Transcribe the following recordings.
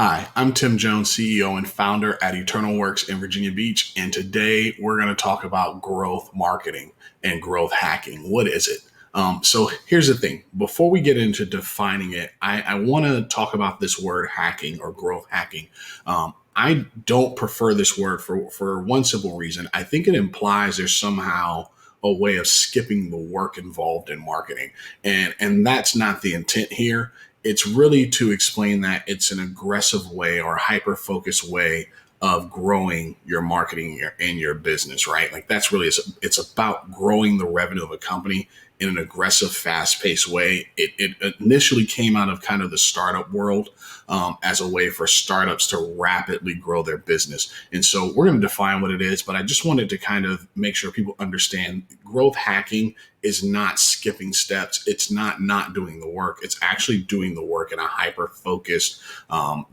Hi, I'm Tim Jones, CEO and founder at Eternal Works in Virginia Beach. And today we're going to talk about growth marketing and growth hacking. What is it? So here's the thing. Before we get into defining it, I want to talk about this word hacking or growth hacking. I don't prefer this word for one simple reason. I think it implies there's somehow a way of skipping the work involved in marketing. And that's not the intent here. It's really to explain that it's an aggressive way or hyper focused way of growing your marketing in your business, right? Like that's really, it's about growing the revenue of a company in an aggressive, fast paced way. It initially came out of kind of the startup world as a way for startups to rapidly grow their business. And so we're going to define what it is, but I just wanted to kind of make sure people understand growth hacking is not skipping steps. It's not doing the work. It's actually doing the work in a hyper focused,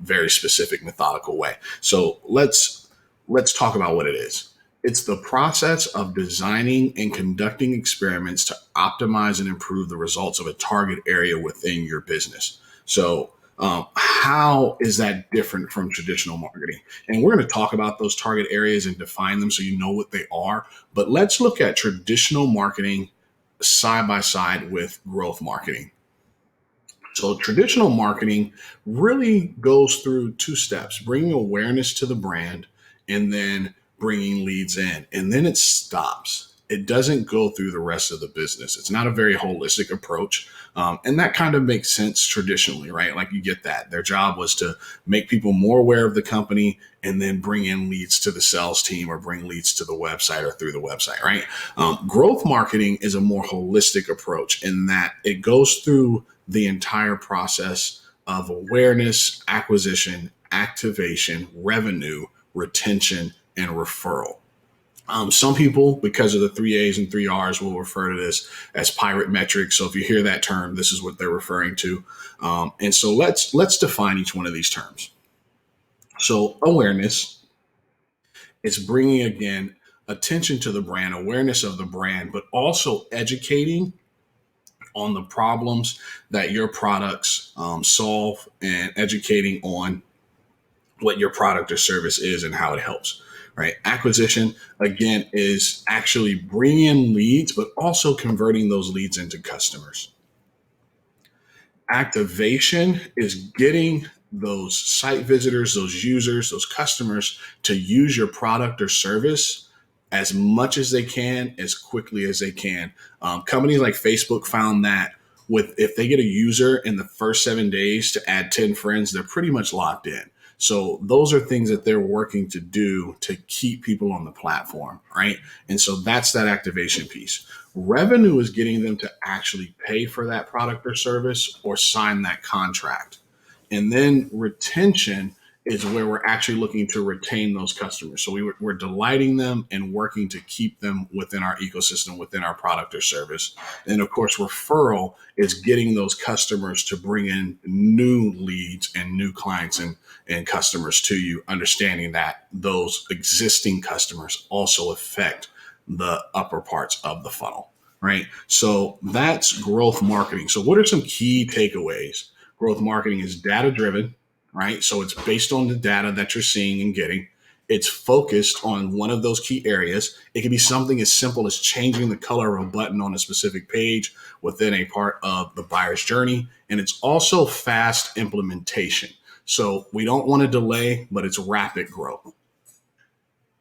very specific, methodical way. So let's talk about what it is. It's the process of designing and conducting experiments to optimize and improve the results of a target area within your business. So, how is that different from traditional marketing? And we're going to talk about those target areas and define them so you know what they are. But let's look at traditional marketing side by side with growth marketing. So traditional marketing really goes through two steps: bringing awareness to the brand and then bringing leads in. And then it stops. It doesn't go through the rest of the business. It's not a very holistic approach. And that kind of makes sense traditionally, right? Like you get that. Their job was to make people more aware of the company and then bring in leads to the sales team or bring leads to the website or through the website, right? Growth marketing is a more holistic approach in that it goes through the entire process of awareness, acquisition, activation, revenue, retention, and referral. Some people, because of the three A's and three R's, will refer to this as pirate metrics. So if you hear that term, this is what they're referring to. And so let's define each one of these terms. So awareness is bringing again attention to the brand, awareness of the brand, but also educating on the problems that your products solve and educating on what your product or service is and how it helps, right? Acquisition, again, is actually bringing in leads, but also converting those leads into customers. Activation is getting those site visitors, those users, those customers to use your product or service as much as they can, as quickly as they can. Companies like Facebook found that with if they get a user in the first 7 days to add 10 friends, they're pretty much locked in. So those are things that they're working to do to keep people on the platform, right? And so that's that activation piece. Revenue is getting them to actually pay for that product or service or sign that contract. And then retention is where we're actually looking to retain those customers. So we're delighting them and working to keep them within our ecosystem, within our product or service. And of course, referral is getting those customers to bring in new leads and new clients and customers to you, understanding that those existing customers also affect the upper parts of the funnel, right? So that's growth marketing. So what are some key takeaways? Growth marketing is data driven, right? So it's based on the data that you're seeing and getting. It's focused on one of those key areas. It can be something as simple as changing the color of a button on a specific page within a part of the buyer's journey. And it's also fast implementation. So we don't want to delay, but it's rapid growth.